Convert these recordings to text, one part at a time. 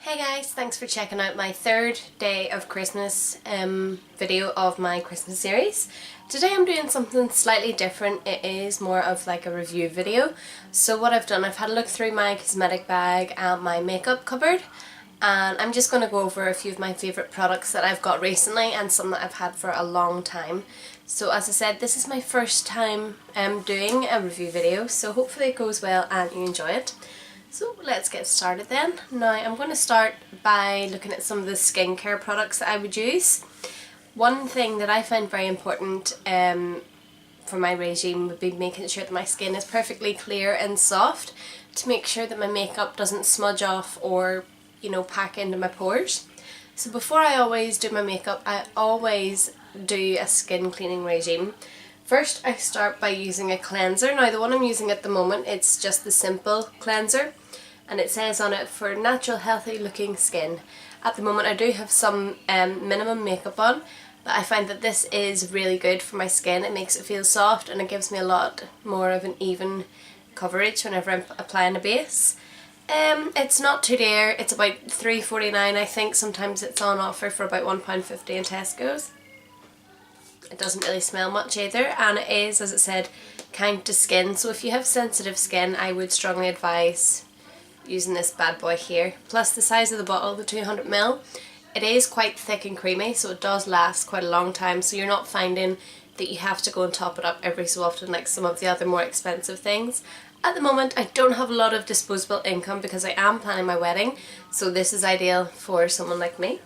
Hey guys, thanks for checking out my third day of Christmas video of my Christmas series. Today I'm doing something slightly different. It is more of like a review video. So what I've done, I've had a look through my cosmetic bag and my makeup cupboard, and I'm just going to go over a few of my favourite products that I've got recently and some that I've had for a long time. So as I said, this is my first time doing a review video, so hopefully it goes well and you enjoy it. So let's get started then. Now I'm going to start by looking at some of the skincare products that I would use. One thing that I find very important for my regime would be making sure that my skin is perfectly clear and soft, to make sure that my makeup doesn't smudge off or, you know, pack into my pores. So before I always do my makeup, I always do a skin cleaning regime. First I start by using a cleanser. Now the one I'm using at the moment, it's just the simple cleanser, and it says on it for natural healthy looking skin. At the moment I do have some minimum makeup on, but I find that this is really good for my skin. It makes it feel soft and it gives me a lot more of an even coverage whenever I'm applying a base. It's not too dear, it's about £3.49 I think. Sometimes it's on offer for about £1.50 in Tesco's. It doesn't really smell much either, and it is, as it said, kind to skin. So if you have sensitive skin, I would strongly advise using this bad boy here. Plus the size of the bottle, the 200ml, it is quite thick and creamy, so it does last quite a long time, so you're not finding that you have to go and top it up every so often like some of the other more expensive things. At the moment I don't have a lot of disposable income because I am planning my wedding, so this is ideal for someone like me.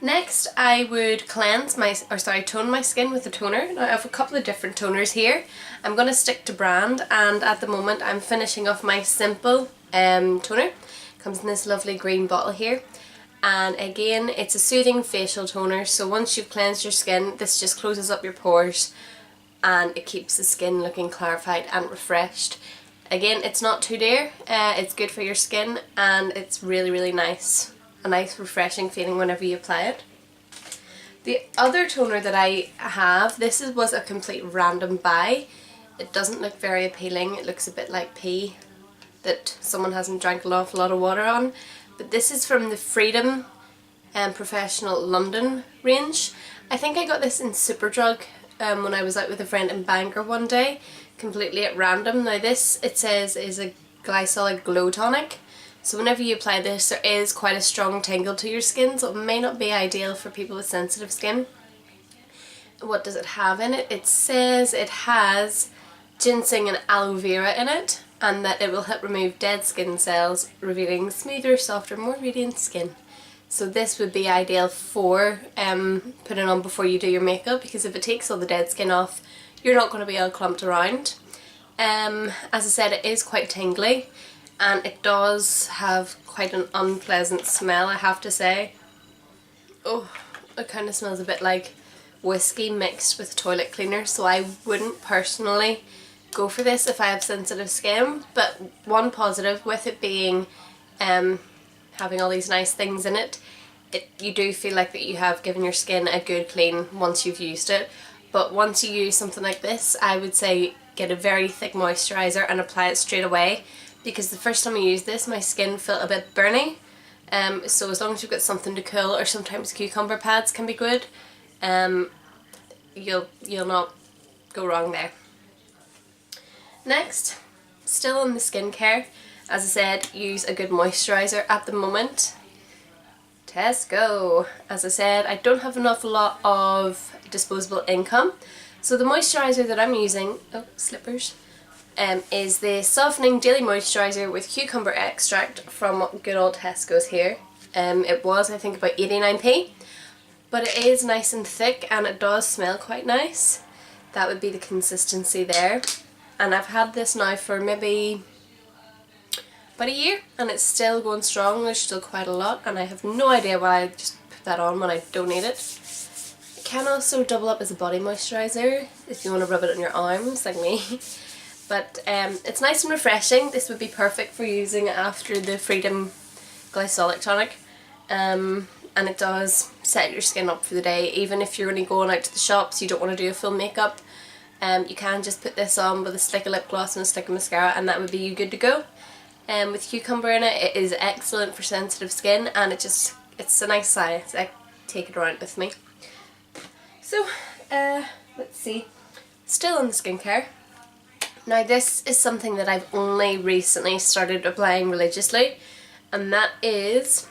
Next I would tone my skin with a toner. Now I have a couple of different toners here. I'm going to stick to brand, and at the moment I'm finishing off my simple toner. Comes in this lovely green bottle here, and again it's a soothing facial toner, so once you've cleansed your skin, this just closes up your pores and it keeps the skin looking clarified and refreshed. Again, it's not too dear, it's good for your skin, and it's really nice. A nice refreshing feeling whenever you apply it. The other toner that I have, was a complete random buy. It doesn't look very appealing. It looks a bit like pee that someone hasn't drank an awful lot of water on. But this is from the Freedom Professional London range. I think I got this in Superdrug when I was out with a friend in Bangor one day, completely at random. Now this, it says, is a glycolic glow tonic. So whenever you apply this, there is quite a strong tingle to your skin, so it may not be ideal for people with sensitive skin. What does it have in it? It says it has ginseng and aloe vera in it, and that it will help remove dead skin cells, revealing smoother, softer, more radiant skin. So this would be ideal for putting on before you do your makeup, because if it takes all the dead skin off, you're not going to be all clumped around. As I said, it is quite tingly, and it does have quite an unpleasant smell, I have to say. Oh, it kind of smells a bit like whiskey mixed with toilet cleaner, so I wouldn't personally go for this if I have sensitive skin. But one positive with it being having all these nice things in it, you do feel like that you have given your skin a good clean once you've used it. But once you use something like this, I would say get a very thick moisturiser and apply it straight away, because the first time I used this my skin felt a bit burny, so as long as you've got something to cool, or sometimes cucumber pads can be good, you'll not go wrong there. Next, still on the skincare, as I said, use a good moisturiser at the moment. Tesco. As I said, I don't have an awful lot of disposable income, so the moisturiser that I'm using, is the Softening Daily Moisturiser with Cucumber Extract from good old Tesco's here. It was, I think, about 89p, but it is nice and thick and it does smell quite nice. That would be the consistency there, and I've had this now for maybe about a year and it's still going strong. There's still quite a lot, and I have no idea why I just put that on when I don't need it. It can also double up as a body moisturiser if you want to rub it on your arms like me. But it's nice and refreshing. This would be perfect for using after the Freedom Glycolic Tonic, and it does set your skin up for the day. Even if you're only going out to the shops, you don't want to do a full makeup, you can just put this on with a stick of lip gloss and a stick of mascara, and that would be you good to go. with cucumber in it. It is excellent for sensitive skin, and it's a nice size. I take it around with me. So let's see, still on the skincare. Now this is something that I've only recently started applying religiously, and that is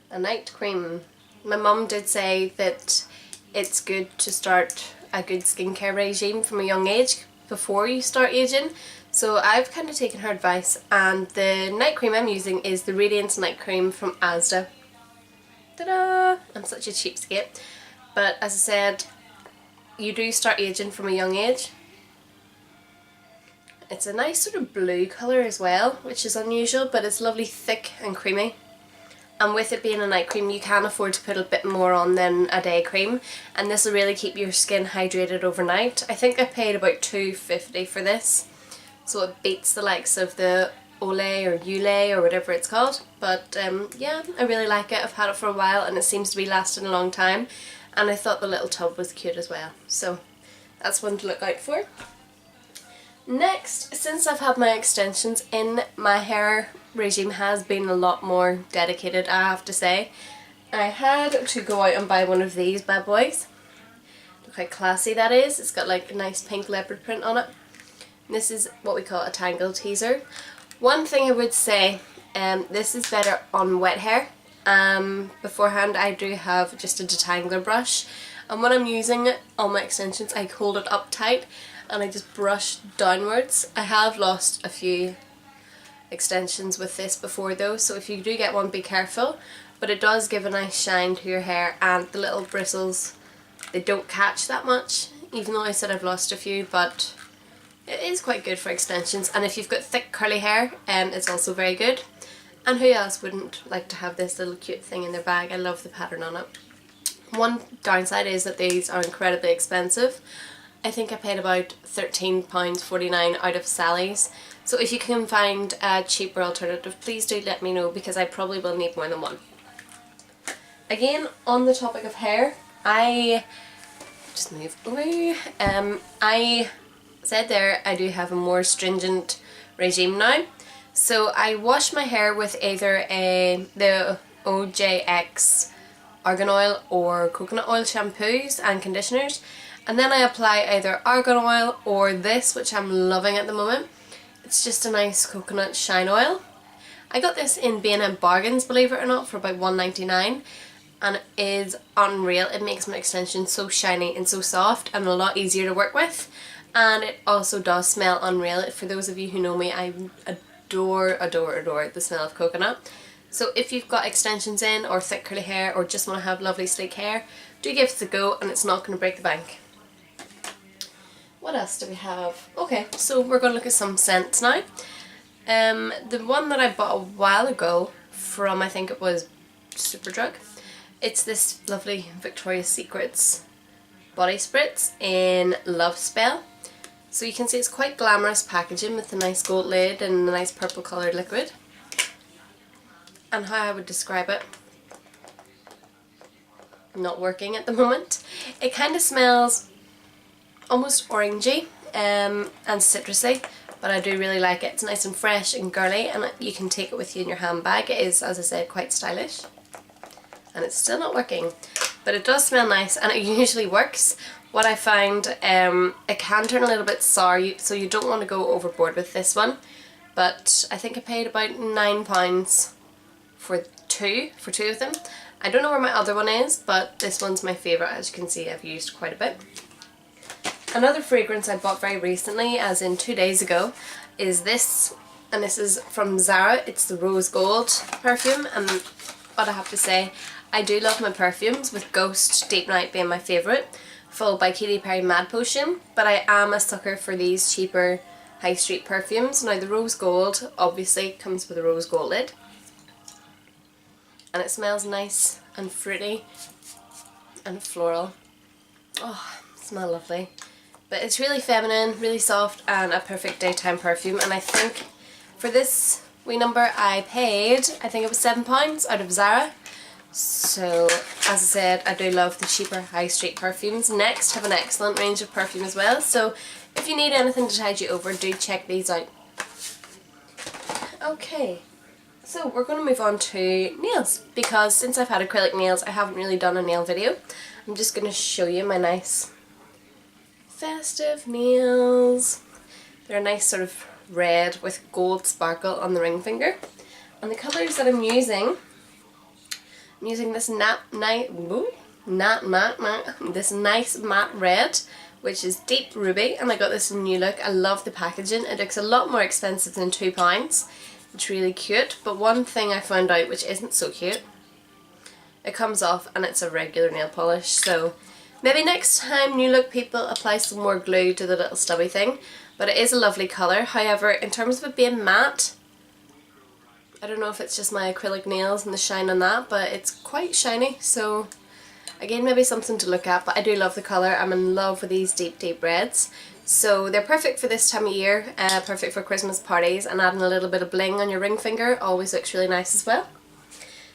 a night cream. My mum did say that it's good to start a good skincare regime from a young age before you start aging, so I've kind of taken her advice, and the night cream I'm using is the Radiance Night Cream from Asda. Ta-da! I'm such a cheapskate, but as I said, you do start aging from a young age. It's a nice sort of blue colour as well, which is unusual, but it's lovely, thick and creamy. And with it being a night cream, you can afford to put a bit more on than a day cream, and this will really keep your skin hydrated overnight. I think I paid about $2.50 for this, so it beats the likes of the Olay or Ulay or whatever it's called. But yeah, I really like it. I've had it for a while and it seems to be lasting a long time, and I thought the little tub was cute as well, so that's one to look out for. Next, since I've had my extensions in, my hair regime has been a lot more dedicated, I have to say. I had to go out and buy one of these bad boys. Look how classy that is. It's got like a nice pink leopard print on it. And this is what we call a tangle teaser. One thing I would say, this is better on wet hair. Beforehand I do have just a detangler brush, and when I'm using it on my extensions I hold it up tight and I just brush downwards. I have lost a few extensions with this before though, so if you do get one, be careful, but it does give a nice shine to your hair, and the little bristles, they don't catch that much, even though I said I've lost a few, but it is quite good for extensions. And if you've got thick curly hair, it's also very good. And who else wouldn't like to have this little cute thing in their bag? I love the pattern on it. One downside is that these are incredibly expensive. I think I paid about £13.49 out of Sally's. So if you can find a cheaper alternative, please do let me know, because I probably will need more than one. Again, on the topic of hair, I just move away. I said there I do have a more stringent regime now. So I wash my hair with either the OJX argan oil or coconut oil shampoos and conditioners, and then I apply either argan oil or this, which I'm loving at the moment. It's just a nice coconut shine oil. I got this in B&M Bargains, believe it or not, for about $1.99, and it is unreal. It makes my extensions so shiny and so soft and a lot easier to work with, and it also does smell unreal. For those of you who know me, I adore the smell of coconut. So if you've got extensions in, or thick curly hair, or just want to have lovely sleek hair, do give it a go, and it's not going to break the bank. What else do we have? Okay, so we're going to look at some scents now. The one that I bought a while ago from, I think it was Superdrug, it's this lovely Victoria's Secrets body spritz in Love Spell. So you can see it's quite glamorous packaging with a nice gold lid and a nice purple coloured liquid. And how I would describe it, not working at the moment. It kind of smells almost orangey and citrusy, but I do really like it. It's nice and fresh and girly, and you can take it with you in your handbag. It is, as I said, quite stylish. And it's still not working, but it does smell nice, and it usually works. What I found, it can turn a little bit sour, so you don't want to go overboard with this one. But I think I paid about £9 for two of them. I don't know where my other one is, but this one's my favourite. As you can see, I've used quite a bit. Another fragrance I bought very recently, as in 2 days ago, is this, and this is from Zara. It's the Rose Gold perfume, and what I have to say, I do love my perfumes, with Ghost Deep Night being my favourite, followed by Katy Perry Mad Potion, but I am a sucker for these cheaper high street perfumes. Now the Rose Gold obviously comes with a rose gold lid, and it smells nice and fruity and floral. Oh, it smells lovely. But it's really feminine, really soft, and a perfect daytime perfume. And I think for this wee number I paid, I think it was £7 out of Zara. So as I said, I do love the cheaper high street perfumes. Next have an excellent range of perfume as well. So if you need anything to tide you over, do check these out. Okay, so we're going to move on to nails, because since I've had acrylic nails I haven't really done a nail video. I'm just going to show you my nice festive nails. They're a nice sort of red with gold sparkle on the ring finger. And the colours that I'm using this this nice matte red, which is deep ruby, and I got this in New Look. I love the packaging. It looks a lot more expensive than £2. It's really cute, but one thing I found out which isn't so cute, it comes off and it's a regular nail polish, so maybe next time New Look people apply some more glue to the little stubby thing. But it is a lovely colour. However, in terms of it being matte, I don't know if it's just my acrylic nails and the shine on that, but it's quite shiny, so again, maybe something to look at. But I do love the colour. I'm in love with these deep, deep reds. So they're perfect for this time of year, perfect for Christmas parties, and adding a little bit of bling on your ring finger always looks really nice as well.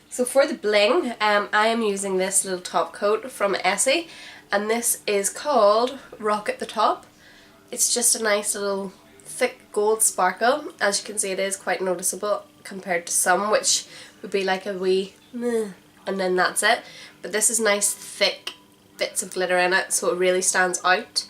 So for the bling, I am using this little top coat from Heyy, and this is called Rock at the Top. It's just a nice little thick gold sparkle. As you can see, it is quite noticeable compared to some, which would be like a wee meh, and then that's it. But this is nice thick bits of glitter in it, so it really stands out.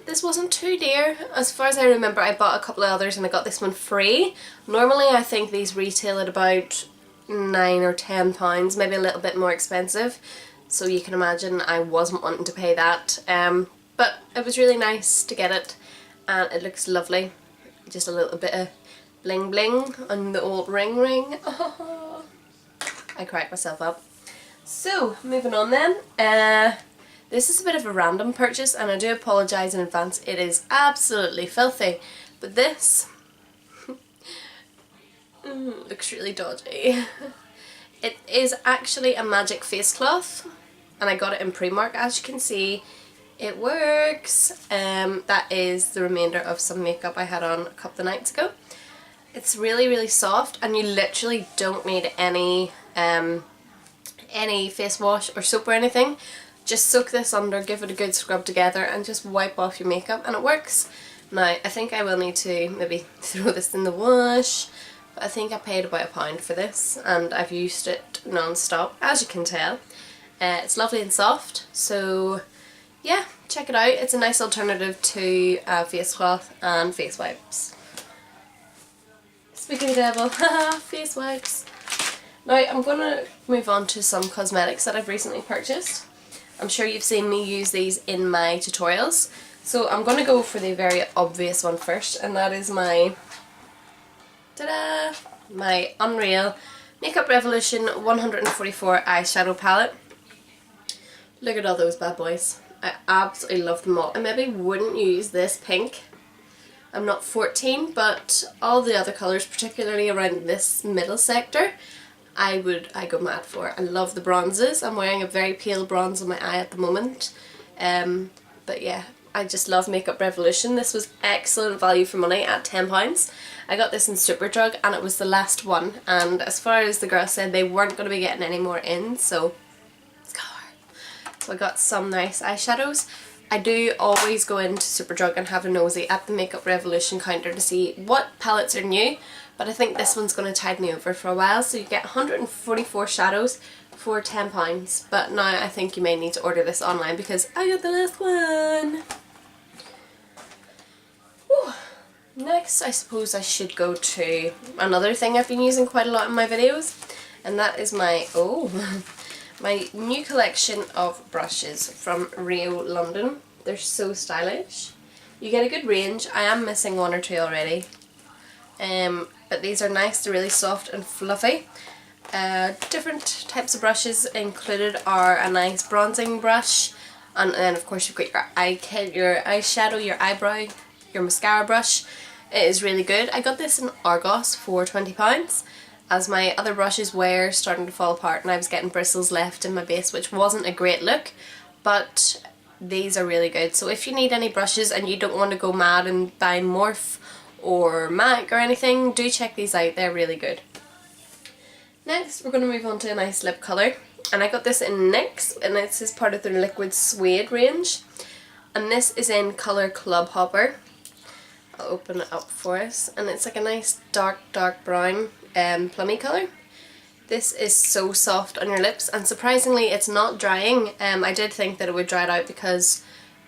This wasn't too dear. As far as I remember, I bought a couple of others and I got this one free. Normally I think these retail at about £9 or £10, maybe a little bit more expensive, so you can imagine I wasn't wanting to pay that. But it was really nice to get it, and it looks lovely. Just a little bit of bling bling on the old ring. Oh, I cracked myself up. So moving on then, this is a bit of a random purchase and I do apologise in advance. It is absolutely filthy, but this looks really dodgy. It is actually a magic face cloth, and I got it in Primark. As you can see, it works. That is the remainder of some makeup I had on a couple of nights ago. It's really, really soft, and you literally don't need any face wash or soap or anything. Just soak this under, give it a good scrub together, and just wipe off your makeup, and it works. Now, I think I will need to maybe throw this in the wash, but I think I paid about £1 for this, and I've used it non-stop, as you can tell. It's lovely and soft, so yeah, check it out. It's a nice alternative to face cloth and face wipes. Speaking of the devil, haha, face wipes. Now I'm going to move on to some cosmetics that I've recently purchased. I'm sure you've seen me use these in my tutorials. So I'm going to go for the very obvious one first, and that is my, ta-da, my Unreal Makeup Revolution 144 eyeshadow palette. Look at all those bad boys. I absolutely love them all. I maybe wouldn't use this pink. I'm not 14, but all the other colours, particularly around this middle sector, I go mad for. I love the bronzes. I'm wearing a very pale bronze on my eye at the moment. But yeah, I just love Makeup Revolution. This was excellent value for money at £10. I got this in Superdrug and it was the last one. And as far as the girls said, they weren't going to be getting any more in, so let's go. So I got some nice eyeshadows. I do always go into Superdrug and have a nosy at the Makeup Revolution counter to see what palettes are new, but I think this one's going to tide me over for a while. So you get 144 shadows for £10, but now I think you may need to order this online because I got the last one. Whew. Next, I suppose I should go to another thing I've been using quite a lot in my videos, and that is my, my new collection of brushes from Rio London. They're so stylish. You get a good range. I am missing one or two already. But these are nice, they're really soft and fluffy. Different types of brushes included are a nice bronzing brush, and then of course you've got your eye kit, your eyeshadow, your eyebrow, your mascara brush. It is really good. I got this in Argos for £20, as my other brushes were starting to fall apart and I was getting bristles left in my base, which wasn't a great look, but these are really good. So if you need any brushes and you don't want to go mad and buy Morphe or MAC or anything, do check these out, they're really good. Next we're going to move on to a nice lip colour, and I got this in NYX, and this is part of their Liquid Suede range, and this is in colour Club Hopper. I'll open it up for us, and it's like a nice dark brown plummy colour. This is so soft on your lips, and surprisingly it's not drying. I did think that it would dry it out because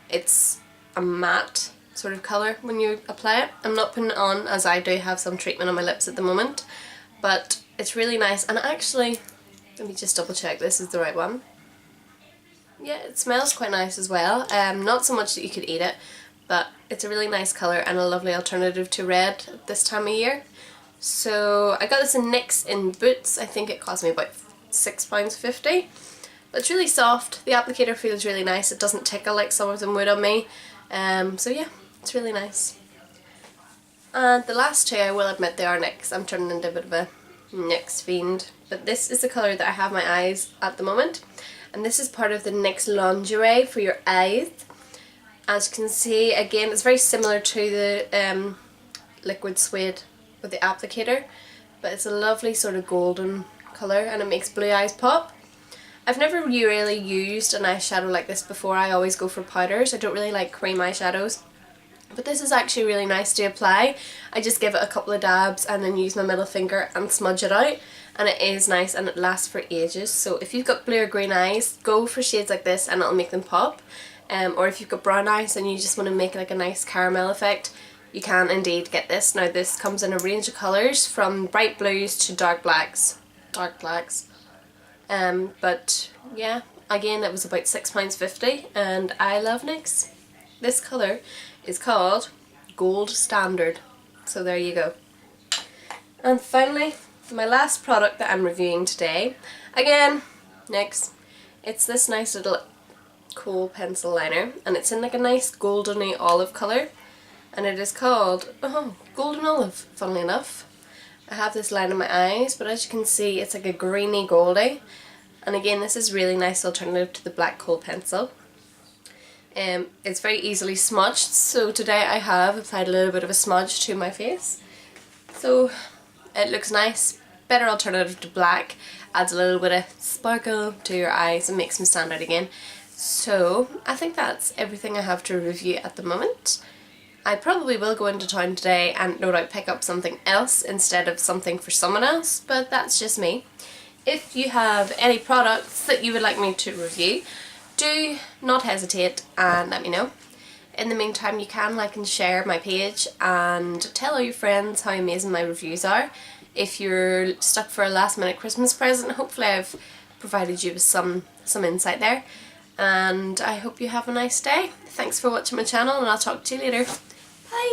it's a matte sort of colour when you apply it. I'm not putting it on as I do have some treatment on my lips at the moment, but it's really nice. And actually, let me just double check this is the right one. Yeah, it smells quite nice as well. Not so much that you could eat it, but it's a really nice colour and a lovely alternative to red at this time of year. So I got this in NYX in Boots. I think it cost me about £6.50. But it's really soft. The applicator feels really nice. It doesn't tickle like some of them would on me. So yeah, it's really nice. And the last two, I will admit, they are NYX. I'm turning into a bit of a NYX fiend. But this is the colour that I have my eyes at the moment. And this is part of the NYX lingerie for your eyes. As you can see, again, it's very similar to the liquid suede with the applicator, but it's a lovely sort of golden colour and it makes blue eyes pop. I've never really used an eyeshadow like this before. I always go for powders. I don't really like cream eyeshadows, but this is actually really nice to apply. I just give it a couple of dabs and then use my middle finger and smudge it out, and it is nice and it lasts for ages. So if you've got blue or green eyes, go for shades like this and it'll make them pop. Or if you've got brown eyes and you just want to make like a nice caramel effect, you can indeed get this. Now this comes in a range of colours from bright blues to dark blacks. But yeah, again it was about £6.50 and I love NYX. This colour is called Gold Standard. So there you go. And finally, my last product that I'm reviewing today, again, NYX. It's this nice little kohl pencil liner, and it's in like a nice goldeny olive colour, and it is called Golden Olive, funnily enough. I have this line in my eyes, but as you can see it's like a greeny goldy, and again this is really nice alternative to the black kohl pencil. It's very easily smudged, so today I have applied a little bit of a smudge to my face, so it looks nice. Better alternative to black, adds a little bit of sparkle to your eyes and makes them stand out again. So I think that's everything I have to review at the moment. I probably will go into town today and no doubt pick up something else instead of something for someone else, but that's just me. If you have any products that you would like me to review, do not hesitate and let me know. In the meantime, you can like and share my page and tell all your friends how amazing my reviews are. If you're stuck for a last minute Christmas present, hopefully I've provided you with some insight there. And I hope you have a nice day. Thanks for watching my channel and I'll talk to you later. Bye!